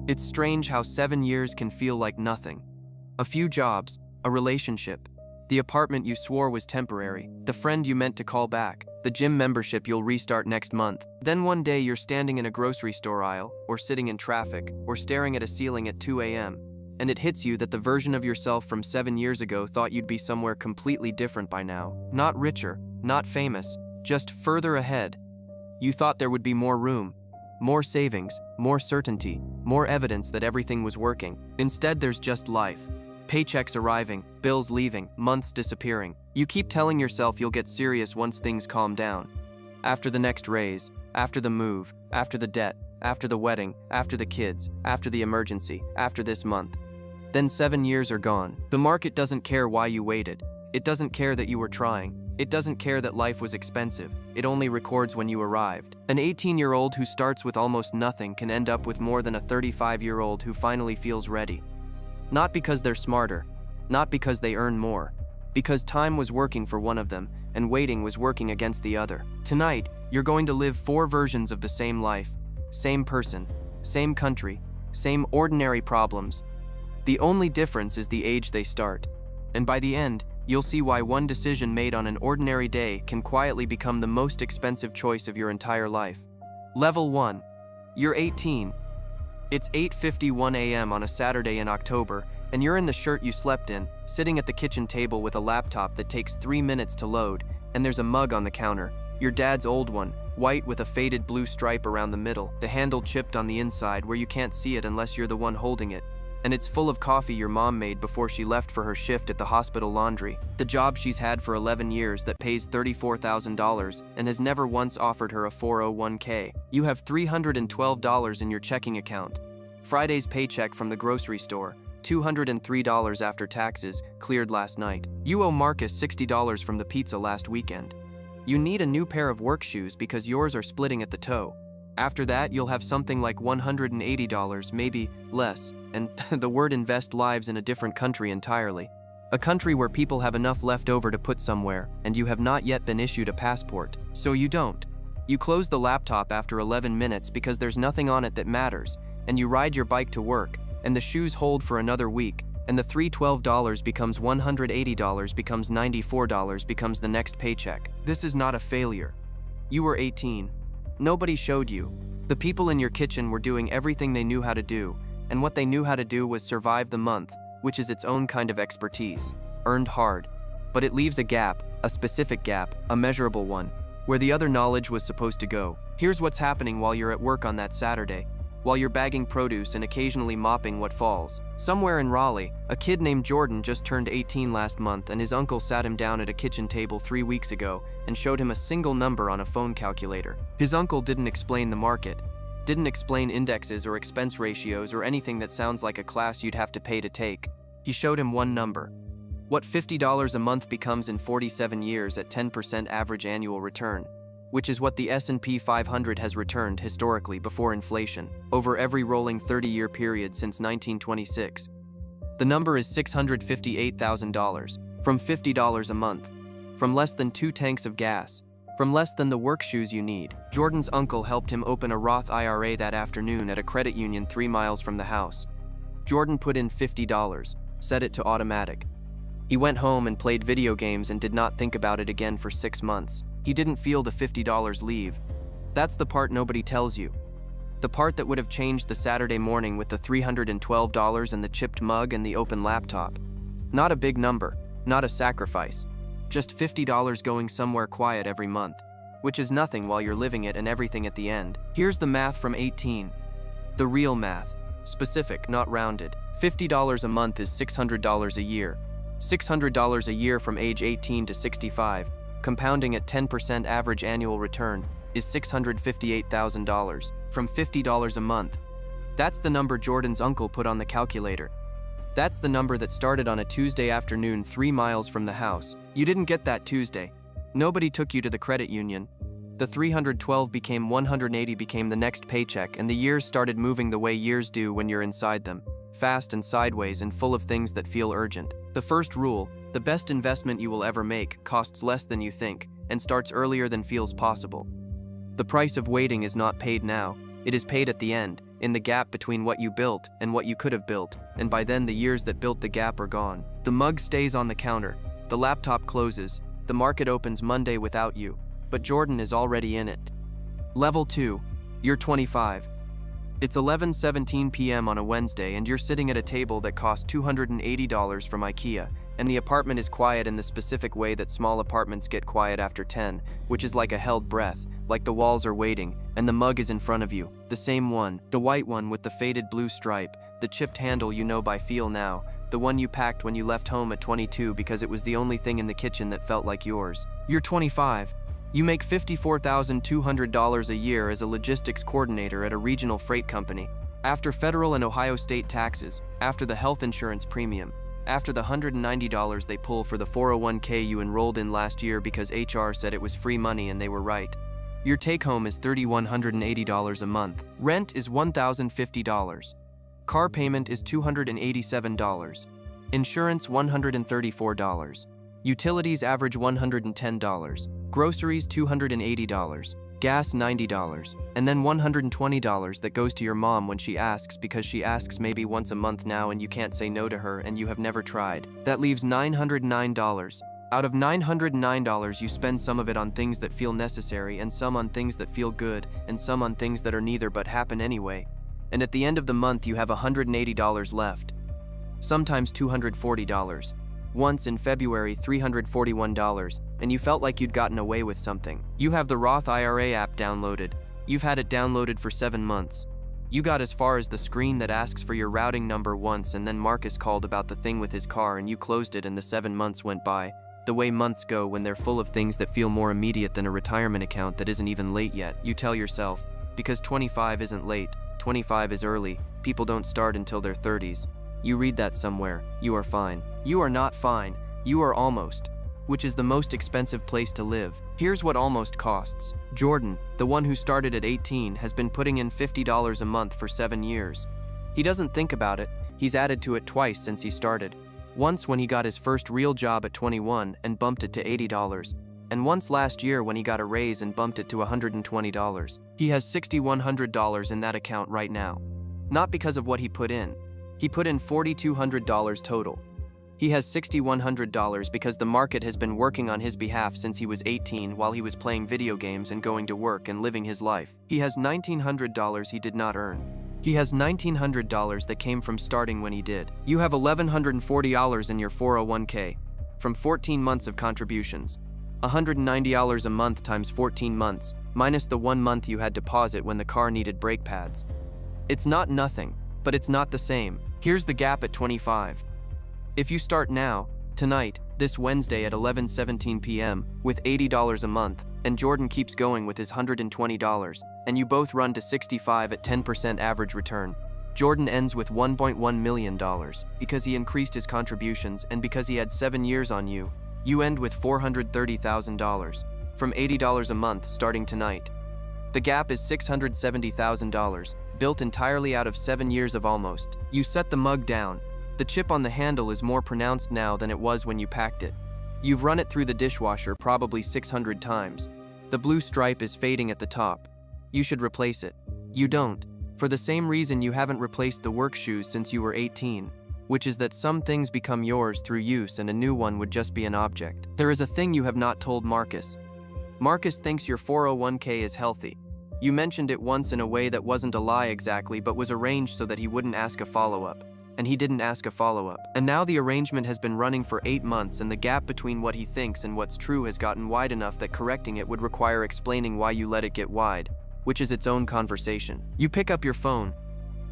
It's strange how 7 years can feel like nothing. A few jobs, a relationship, the apartment you swore was temporary, the friend you meant to call back, the gym membership you'll restart next month. Then one day you're standing in a grocery store aisle, or sitting in traffic, or staring at a ceiling at 2 a.m., and it hits you that the version of yourself from 7 years ago thought you'd be somewhere completely different by now. Not richer, not famous, just further ahead. You thought there would be more room, more savings, more certainty, more evidence that everything was working. Instead, there's just life. Paychecks arriving, bills leaving, months disappearing. You keep telling yourself you'll get serious once things calm down. After the next raise, after the move, after the debt, after the wedding, after the kids, after the emergency, after this month. Then 7 years are gone. The market doesn't care why you waited. It doesn't care that you were trying. It doesn't care that life was expensive. It only records when you arrived. An 18-year-old who starts with almost nothing can end up with more than a 35-year-old who finally feels ready. Not because they're smarter, not because they earn more, because time was working for one of them and waiting was working against the other. Tonight, you're going to live 4 versions of the same life, same person, same country, same ordinary problems. The only difference is the age they start. And by the end, you'll see why one decision made on an ordinary day can quietly become the most expensive choice of your entire life. Level 1. You're 18. It's 8:51 a.m. on a Saturday in October, and you're in the shirt you slept in, sitting at the kitchen table with a laptop that takes 3 minutes to load, and there's a mug on the counter, your dad's old one, white with a faded blue stripe around the middle, the handle chipped on the inside where you can't see it unless you're the one holding it. And it's full of coffee your mom made before she left for her shift at the hospital laundry, the job she's had for 11 years that pays $34,000 and has never once offered her a 401k. You have $312 in your checking account. Friday's paycheck from the grocery store, $203 after taxes, cleared last night. You owe Marcus $60 from the pizza last weekend. You need a new pair of work shoes because yours are splitting at the toe. After that, you'll have something like $180, maybe less, and the word invest lives in a different country entirely. A country where people have enough left over to put somewhere, and you have not yet been issued a passport. So you don't. You close the laptop after 11 minutes because there's nothing on it that matters, and you ride your bike to work, and the shoes hold for another week, and the $312 becomes $180, becomes $94, becomes the next paycheck. This is not a failure. You were 18. Nobody showed you. The people in your kitchen were doing everything they knew how to do, and what they knew how to do was survive the month, which is its own kind of expertise, earned hard. But it leaves a gap, a specific gap, a measurable one, where the other knowledge was supposed to go. Here's what's happening while you're at work on that Saturday, while you're bagging produce and occasionally mopping what falls. Somewhere in Raleigh, a kid named Jordan just turned 18 last month, and his uncle sat him down at a kitchen table 3 weeks ago and showed him a single number on a phone calculator. His uncle didn't explain the market, didn't explain indexes or expense ratios or anything that sounds like a class you'd have to pay to take. He showed him one number. What $50 a month becomes in 47 years at 10% average annual return, which is what the S&P 500 has returned historically before inflation, over every rolling 30-year period since 1926. The number is $658,000, from $50 a month, from less than 2 tanks of gas, from less than the work shoes you need. Jordan's uncle helped him open a Roth IRA that afternoon at a credit union 3 miles from the house. Jordan put in $50, set it to automatic. He went home and played video games and did not think about it again for 6 months. He didn't feel the $50 leave. That's the part nobody tells you. The part that would have changed the Saturday morning with the $312 and the chipped mug and the open laptop. Not a big number, not a sacrifice. Just $50 going somewhere quiet every month, which is nothing while you're living it and everything at the end. Here's the math from 18. The real math. Specific, not rounded. $50 a month is $600 a year. $600 a year from age 18 to 65. Compounding at 10% average annual return, is $658,000, from $50 a month. That's the number Jordan's uncle put on the calculator. That's the number that started on a Tuesday afternoon 3 miles from the house. You didn't get that Tuesday. Nobody took you to the credit union. The $312 became $180, became the next paycheck, and the years started moving the way years do when you're inside them, fast and sideways and full of things that feel urgent. The first rule: the best investment you will ever make costs less than you think and starts earlier than feels possible. The price of waiting is not paid now, it is paid at the end, in the gap between what you built and what you could have built, and by then the years that built the gap are gone. The mug stays on the counter, the laptop closes, the market opens Monday without you, but Jordan is already in it. Level 2. You're 25. It's 11:17 p.m. on a Wednesday and you're sitting at a table that cost $280 from IKEA, and the apartment is quiet in the specific way that small apartments get quiet after 10, which is like a held breath, like the walls are waiting, and the mug is in front of you, the same one, the white one with the faded blue stripe, the chipped handle you know by feel now, the one you packed when you left home at 22 because it was the only thing in the kitchen that felt like yours. You're 25. You make $54,200 a year as a logistics coordinator at a regional freight company. After federal and Ohio state taxes, after the health insurance premium, after the $190 they pull for the 401k you enrolled in last year because HR said it was free money and they were right. Your take-home is $3,180 a month. Rent is $1,050. Car payment is $287. Insurance $134. Utilities average $110. Groceries $280. Gas $90. And then $120 that goes to your mom when she asks, because she asks maybe once a month now and you can't say no to her and you have never tried. That leaves $909. Out of $909, you spend some of it on things that feel necessary and some on things that feel good and some on things that are neither but happen anyway. And at the end of the month you have $180 left. Sometimes $240. Once in February, $341, and you felt like you'd gotten away with something. You have the Roth IRA app downloaded. You've had it downloaded for 7 months. You got as far as the screen that asks for your routing number once, and then Marcus called about the thing with his car and you closed it and the 7 months went by. The way months go when they're full of things that feel more immediate than a retirement account that isn't even late yet. You tell yourself, because 25 isn't late, 25 is early, people don't start until their 30s. You read that somewhere, you are fine. You are not fine, you are almost, which is the most expensive place to live. Here's what almost costs. Jordan, the one who started at 18, has been putting in $50 a month for 7 years. He doesn't think about it, he's added to it twice since he started. Once when he got his first real job at 21 and bumped it to $80, and once last year when he got a raise and bumped it to $120. He has $6,100 in that account right now. Not because of what he put in. He put in $4,200 total. He has $6,100 because the market has been working on his behalf since he was 18 while he was playing video games and going to work and living his life. He has $1,900 he did not earn. He has $1,900 that came from starting when he did. You have $1,140 in your 401k from 14 months of contributions. $190 a month times 14 months, minus the 1 month you had deposit when the car needed brake pads. It's not nothing, but it's not the same. Here's the gap at 25. If you start now, tonight, this Wednesday at 11:17 p.m., with $80 a month, and Jordan keeps going with his $120, and you both run to 65 at 10% average return, Jordan ends with $1.1 million because he increased his contributions and because he had 7 years on you. You end with $430,000 from $80 a month starting tonight. The gap is $670,000, built entirely out of 7 years of almost. You set the mug down. The chip on the handle is more pronounced now than it was when you packed it. You've run it through the dishwasher probably 600 times. The blue stripe is fading at the top. You should replace it. You don't, for the same reason you haven't replaced the work shoes since you were 18, which is that some things become yours through use and a new one would just be an object. There is a thing you have not told Marcus. Marcus thinks your 401k is healthy. You mentioned it once in a way that wasn't a lie exactly, but was arranged so that he wouldn't ask a follow-up. And he didn't ask a follow-up. And now the arrangement has been running for 8 months and the gap between what he thinks and what's true has gotten wide enough that correcting it would require explaining why you let it get wide, which is its own conversation. You pick up your phone.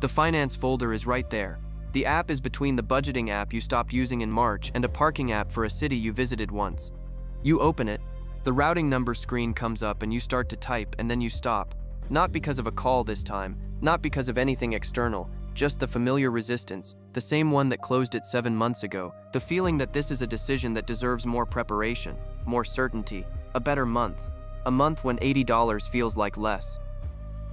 The finance folder is right there. The app is between the budgeting app you stopped using in March and a parking app for a city you visited once. You open it, the routing number screen comes up and you start to type and then you stop. Not because of a call this time, not because of anything external, just the familiar resistance, the same one that closed it 7 months ago, the feeling that this is a decision that deserves more preparation, more certainty, a better month, a month when $80 feels like less.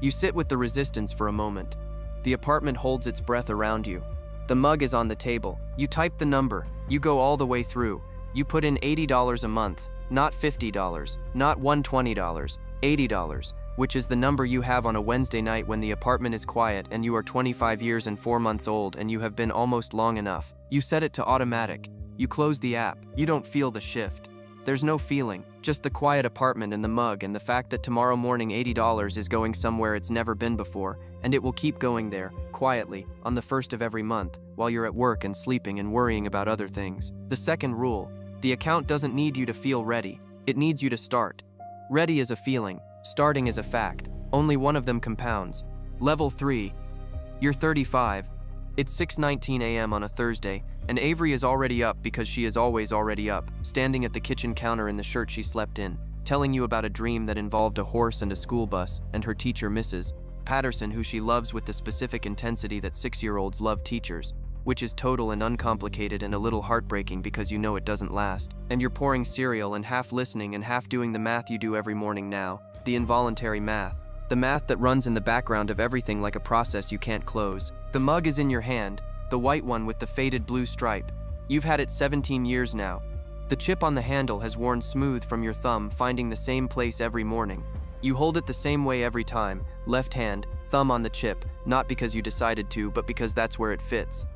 You sit with the resistance for a moment. The apartment holds its breath around you. The mug is on the table. You type the number. You go all the way through. You put in $80 a month, not $50, not $120, $80. which is the number you have on a Wednesday night when the apartment is quiet and you are 25 years and 4 months old and you have been almost long enough. You set it to automatic. You close the app. You don't feel the shift. There's no feeling, just the quiet apartment and the mug and the fact that tomorrow morning $80 is going somewhere it's never been before, and it will keep going there, quietly, on the first of every month, while you're at work and sleeping and worrying about other things. The second rule: the account doesn't need you to feel ready. It needs you to start. Ready is a feeling. Starting is a fact. Only one of them compounds. Level 3. You're 35. It's 6:19 a.m. on a Thursday, and Avery is already up because she is always already up, standing at the kitchen counter in the shirt she slept in, telling you about a dream that involved a horse and a school bus, and her teacher Mrs. Patterson, who she loves with the specific intensity that 6-year-olds love teachers, which is total and uncomplicated and a little heartbreaking because you know it doesn't last. And you're pouring cereal and half listening and half doing the math you do every morning now, the involuntary math. The math that runs in the background of everything like a process you can't close. The mug is in your hand, the white one with the faded blue stripe. You've had it 17 years now. The chip on the handle has worn smooth from your thumb, finding the same place every morning. You hold it the same way every time, left hand, thumb on the chip, not because you decided to, but because that's where it fits.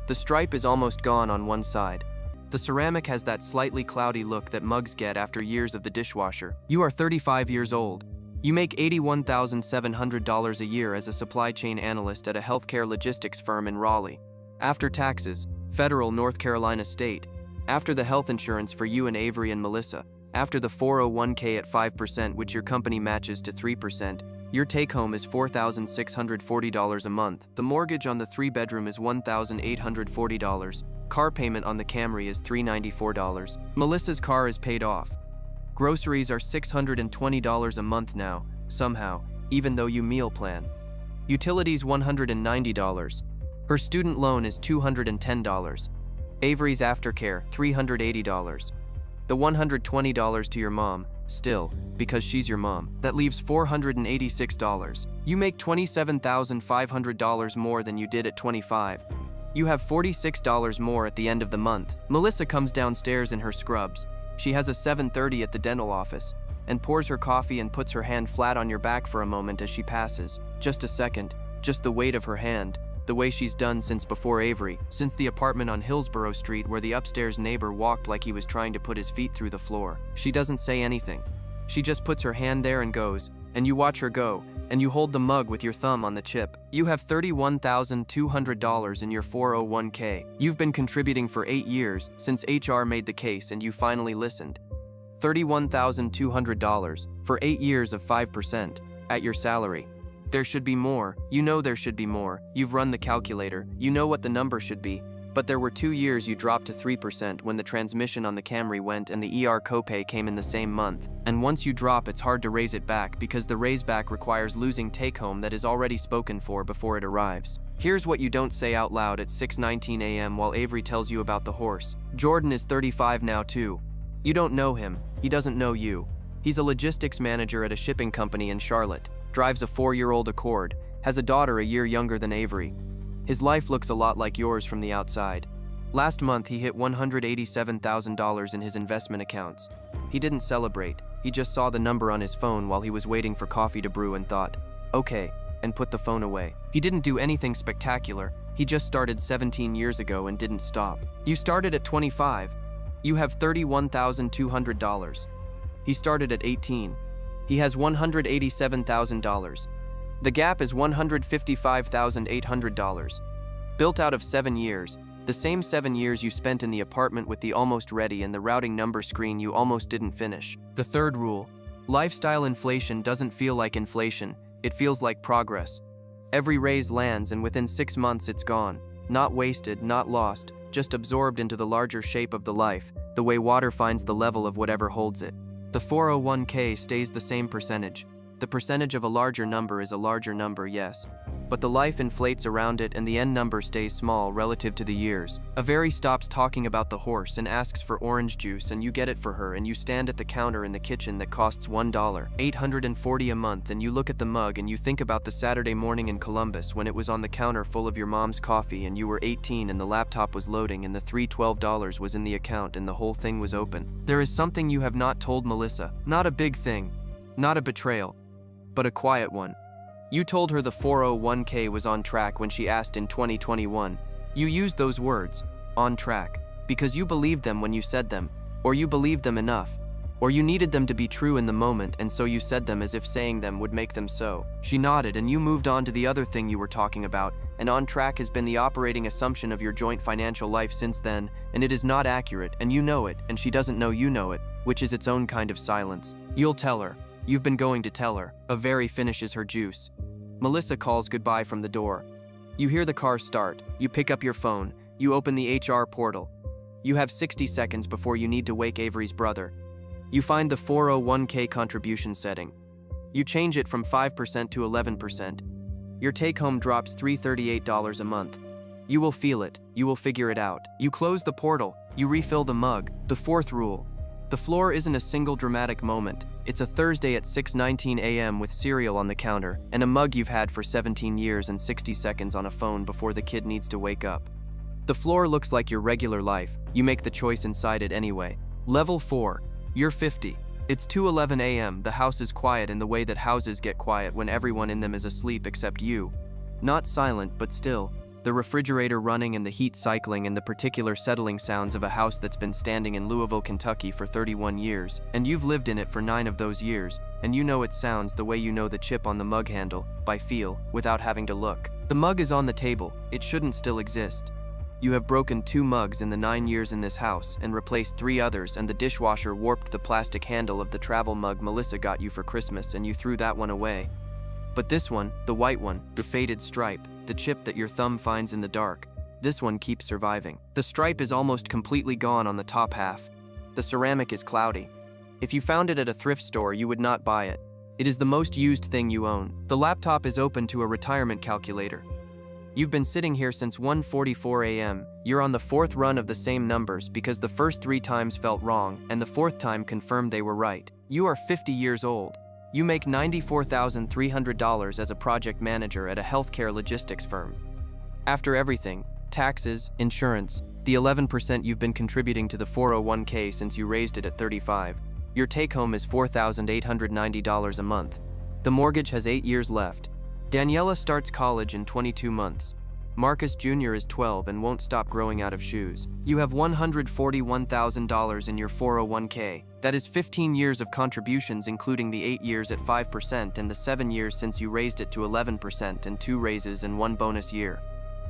The stripe is almost gone on one side. The ceramic has that slightly cloudy look that mugs get after years of the dishwasher. You are 35 years old. You make $81,700 a year as a supply chain analyst at a healthcare logistics firm in Raleigh. After taxes, federal North Carolina state. After the health insurance for you and Avery and Melissa. After the 401k at 5%, which your company matches to 3%, your take-home is $4,640 a month. The mortgage on the 3-bedroom is $1,840. Car payment on the Camry is $394. Melissa's car is paid off. Groceries are $620 a month now, somehow, even though you meal plan. Utilities $190. Her student loan is $210. Avery's aftercare, $380. The $120 to your mom, still, because she's your mom. That leaves $486. You make $27,500 more than you did at 25. You have $46 more at the end of the month. Melissa comes downstairs in her scrubs. She has a 7:30 at the dental office, and pours her coffee and puts her hand flat on your back for a moment as she passes. Just a second, just the weight of her hand, the way she's done since before Avery, since the apartment on Hillsborough Street where the upstairs neighbor walked like he was trying to put his feet through the floor. She doesn't say anything. She just puts her hand there and goes, and you watch her go, and you hold the mug with your thumb on the chip. You have $31,200 in your 401k. You've been contributing for 8 years, since HR made the case and you finally listened. $31,200 for 8 years of 5% at your salary. There should be more. You know there should be more. You've run the calculator. You know what the number should be. But there were 2 years you dropped to 3% when the transmission on the Camry went and the ER copay came in the same month. And once you drop, it's hard to raise it back because the raise back requires losing take-home that is already spoken for before it arrives. Here's what you don't say out loud at 6:19 a.m. while Avery tells you about the horse. Jordan is 35 now too. You don't know him. He doesn't know you. He's a logistics manager at a shipping company in Charlotte, drives a 4-year-old Accord, has a daughter a year younger than Avery. His life looks a lot like yours from the outside. Last month, he hit $187,000 in his investment accounts. He didn't celebrate. He just saw the number on his phone while he was waiting for coffee to brew and thought, okay, and put the phone away. He didn't do anything spectacular. He just started 17 years ago and didn't stop. You started at 25. You have $31,200. He started at 18. He has $187,000. The gap is $155,800. Built out of 7 years, the same 7 years you spent in the apartment with the almost ready and the routing number screen you almost didn't finish. The third rule: lifestyle inflation doesn't feel like inflation, it feels like progress. Every raise lands and within 6 months it's gone. Not wasted, not lost, just absorbed into the larger shape of the life, the way water finds the level of whatever holds it. The 401k stays the same percentage. The percentage of a larger number is a larger number, yes. But the life inflates around it and the end number stays small relative to the years. Avery stops talking about the horse and asks for orange juice and you get it for her and you stand at the counter in the kitchen that costs $1.840 a month and you look at the mug and you think about the Saturday morning in Columbus when it was on the counter full of your mom's coffee and you were 18 and the laptop was loading and the $312 was in the account and the whole thing was open. There is something you have not told Melissa. Not a big thing. Not a betrayal. but a quiet one. You told her the 401k was on track when she asked in 2021. You used those words, on track, because you believed them when you said them, or you believed them enough, or you needed them to be true in the moment, and so you said them as if saying them would make them so. She nodded and you moved on to the other thing you were talking about, and on track has been the operating assumption of your joint financial life since then, and it is not accurate, and you know it, and she doesn't know you know it, which is its own kind of silence. You'll tell her. You've been going to tell her. Very finishes her juice. Melissa calls goodbye from the door. You hear the car start. You pick up your phone. You open the HR portal. You have 60 seconds before you need to wake Avery's brother. You find the 401k contribution setting. You change it from 5% to 11%. Your take-home drops $338 a month. You will feel it. You will figure it out. You close the portal. You refill the mug. The fourth rule. The floor isn't a single dramatic moment. It's a Thursday at 6:19 a.m. with cereal on the counter and a mug you've had for 17 years and 60 seconds on a phone before the kid needs to wake up. The floor looks like your regular life. You make the choice inside it anyway. Level 4. You're 50. It's 2:11 a.m. The house is quiet in the way that houses get quiet when everyone in them is asleep except you. Not silent, but still. The refrigerator running and the heat cycling and the particular settling sounds of a house that's been standing in Louisville, Kentucky for 31 years, and you've lived in it for 9 of those years, and you know it sounds the way you know the chip on the mug handle, by feel, without having to look. The mug is on the table. It shouldn't still exist. You have broken 2 mugs in the 9 years in this house and replaced 3 others, and the dishwasher warped the plastic handle of the travel mug Melissa got you for Christmas and you threw that one away. But this one, the white one, the faded stripe, the chip that your thumb finds in the dark, this one keeps surviving. The stripe is almost completely gone on the top half. The ceramic is cloudy. If you found it at a thrift store, you would not buy it. It is the most used thing you own. The laptop is open to a retirement calculator. You've been sitting here since 1:44 a.m. You're on the 4th run of the same numbers because the first 3 times felt wrong and the 4th time confirmed they were right. You are 50 years old. You make $94,300 as a project manager at a healthcare logistics firm. After everything, taxes, insurance, the 11% you've been contributing to the 401k since you raised it at 35, your take-home is $4,890 a month. The mortgage has 8 years left. Daniela starts college in 22 months. Marcus Jr. is 12 and won't stop growing out of shoes. You have $141,000 in your 401k. That is 15 years of contributions, including the 8 years at 5% and the 7 years since you raised it to 11% and 2 raises and 1 bonus year.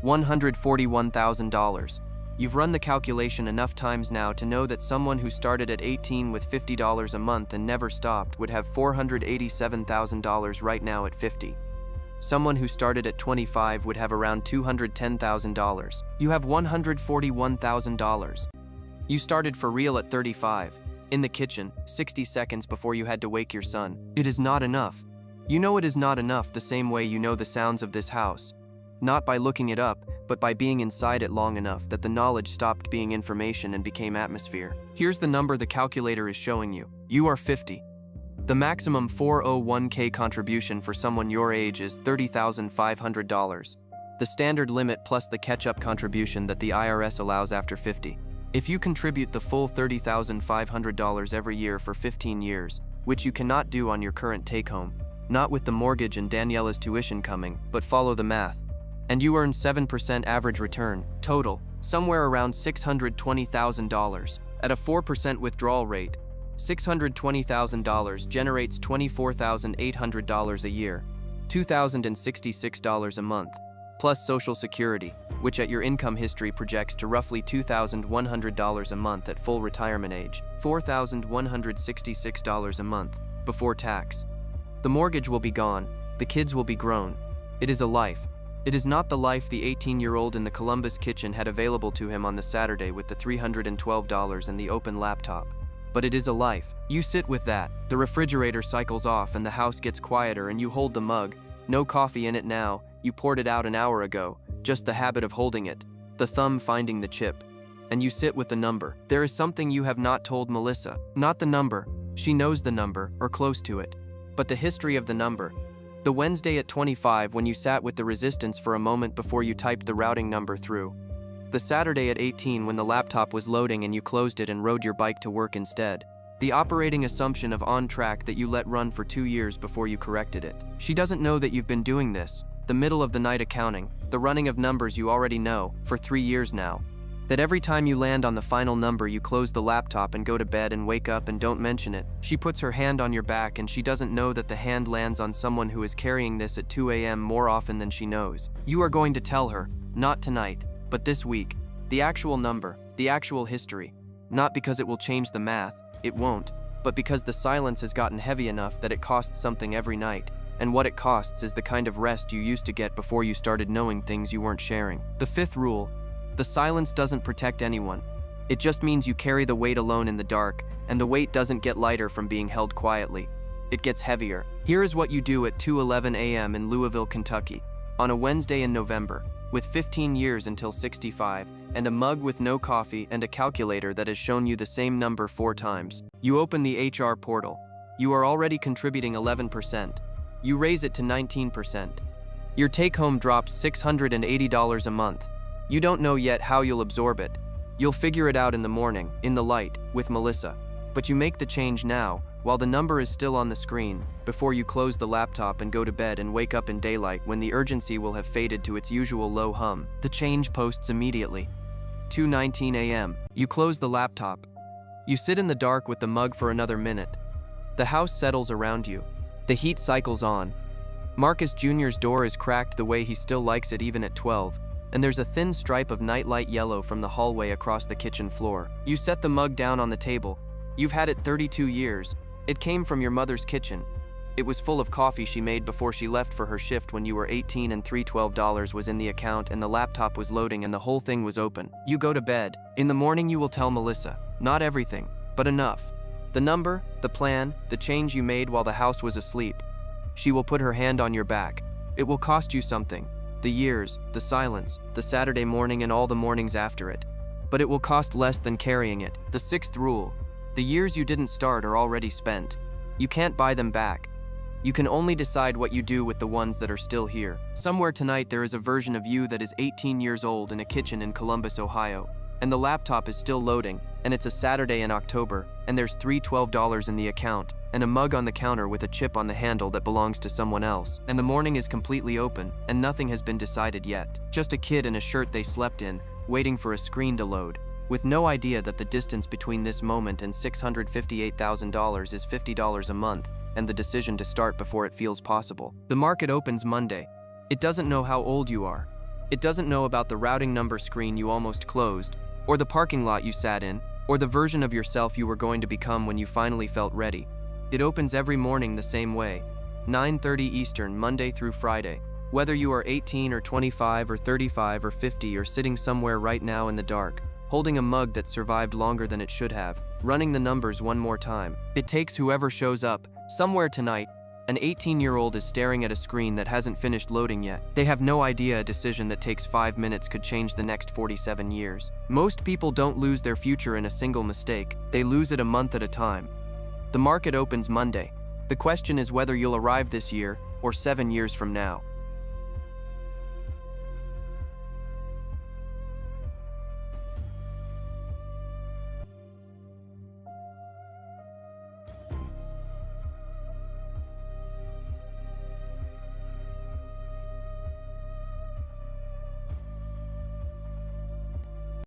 $141,000. You've run the calculation enough times now to know that someone who started at 18 with $50 a month and never stopped would have $487,000 right now at 50. Someone who started at 25 would have around $210,000. You have $141,000. You started for real at 35. In the kitchen, 60 seconds before you had to wake your son. It is not enough. You know it is not enough the same way you know the sounds of this house. Not by looking it up, but by being inside it long enough that the knowledge stopped being information and became atmosphere. Here's the number the calculator is showing you. You are 50. The maximum 401k contribution for someone your age is $30,500. The standard limit plus the catch-up contribution that the IRS allows after 50. If you contribute the full $30,500 every year for 15 years, which you cannot do on your current take-home, not with the mortgage and Daniela's tuition coming, but follow the math, and you earn 7% average return, total, somewhere around $620,000. At a 4% withdrawal rate, $620,000 generates $24,800 a year, $2,066 a month, plus Social Security, which at your income history projects to roughly $2,100 a month at full retirement age, $4,166 a month, before tax. The mortgage will be gone, the kids will be grown. It is a life. It is not the life the 18-year-old in the Columbus kitchen had available to him on the Saturday with the $312 and the open laptop. But it is a life. You sit with that. The refrigerator cycles off and the house gets quieter and you hold the mug. No coffee in it now. You poured it out an hour ago. Just the habit of holding it. The thumb finding the chip. And you sit with the number. There is something you have not told Melissa. Not the number. She knows the number, or close to it. But the history of the number. The Wednesday at 25 when you sat with the resistance for a moment before you typed the routing number through. The Saturday at 18 when the laptop was loading and you closed it and rode your bike to work instead. The operating assumption of on track that you let run for 2 years before you corrected it. She doesn't know that you've been doing this, the middle of the night accounting, the running of numbers you already know, for 3 years now. That every time you land on the final number you close the laptop and go to bed and wake up and don't mention it. She puts her hand on your back and she doesn't know that the hand lands on someone who is carrying this at 2 a.m. more often than she knows. You are going to tell her, not tonight, but this week, the actual number, the actual history. Not because it will change the math, it won't, but because the silence has gotten heavy enough that it costs something every night. And what it costs is the kind of rest you used to get before you started knowing things you weren't sharing. The fifth rule: the silence doesn't protect anyone. It just means you carry the weight alone in the dark, and the weight doesn't get lighter from being held quietly. It gets heavier. Here is what you do at 2:11 a.m. in Louisville, Kentucky, on a Wednesday in November, with 15 years until 65, and a mug with no coffee and a calculator that has shown you the same number 4 times. You open the HR portal. You are already contributing 11%. You raise it to 19%. Your take-home drops $680 a month. You don't know yet how you'll absorb it. You'll figure it out in the morning, in the light, with Melissa. But you make the change now, while the number is still on the screen, before you close the laptop and go to bed and wake up in daylight when the urgency will have faded to its usual low hum. The change posts immediately. 2:19 a.m. You close the laptop. You sit in the dark with the mug for another minute. The house settles around you. The heat cycles on. Marcus Jr.'s door is cracked the way he still likes it even at 12, and there's a thin stripe of nightlight yellow from the hallway across the kitchen floor. You set the mug down on the table. You've had it 32 years. It came from your mother's kitchen. It was full of coffee she made before she left for her shift when you were 18 and $312 was in the account and the laptop was loading and the whole thing was open. You go to bed. In the morning you will tell Melissa. Not everything, but enough. The number, the plan, the change you made while the house was asleep. She will put her hand on your back. It will cost you something. The years, the silence, the Saturday morning and all the mornings after it. But it will cost less than carrying it. The sixth rule: the years you didn't start are already spent. You can't buy them back. You can only decide what you do with the ones that are still here. Somewhere tonight there is a version of you that is 18 years old in a kitchen in Columbus, Ohio. And the laptop is still loading, and it's a Saturday in October, and there's $312 in the account, and a mug on the counter with a chip on the handle that belongs to someone else. And the morning is completely open, and nothing has been decided yet. Just a kid in a shirt they slept in, waiting for a screen to load, with no idea that the distance between this moment and $658,000 is $50 a month, and the decision to start before it feels possible. The market opens Monday. It doesn't know how old you are. It doesn't know about the routing number screen you almost closed, or the parking lot you sat in, or the version of yourself you were going to become when you finally felt ready. It opens every morning the same way, 9:30 Eastern, Monday through Friday. Whether you are 18 or 25 or 35 or 50 or sitting somewhere right now in the dark, holding a mug that survived longer than it should have, running the numbers one more time. It takes whoever shows up. Somewhere tonight, an 18-year-old is staring at a screen that hasn't finished loading yet. They have no idea a decision that takes 5 minutes could change the next 47 years. Most people don't lose their future in a single mistake. They lose it a month at a time. The market opens Monday. The question is whether you'll arrive this year or 7 years from now.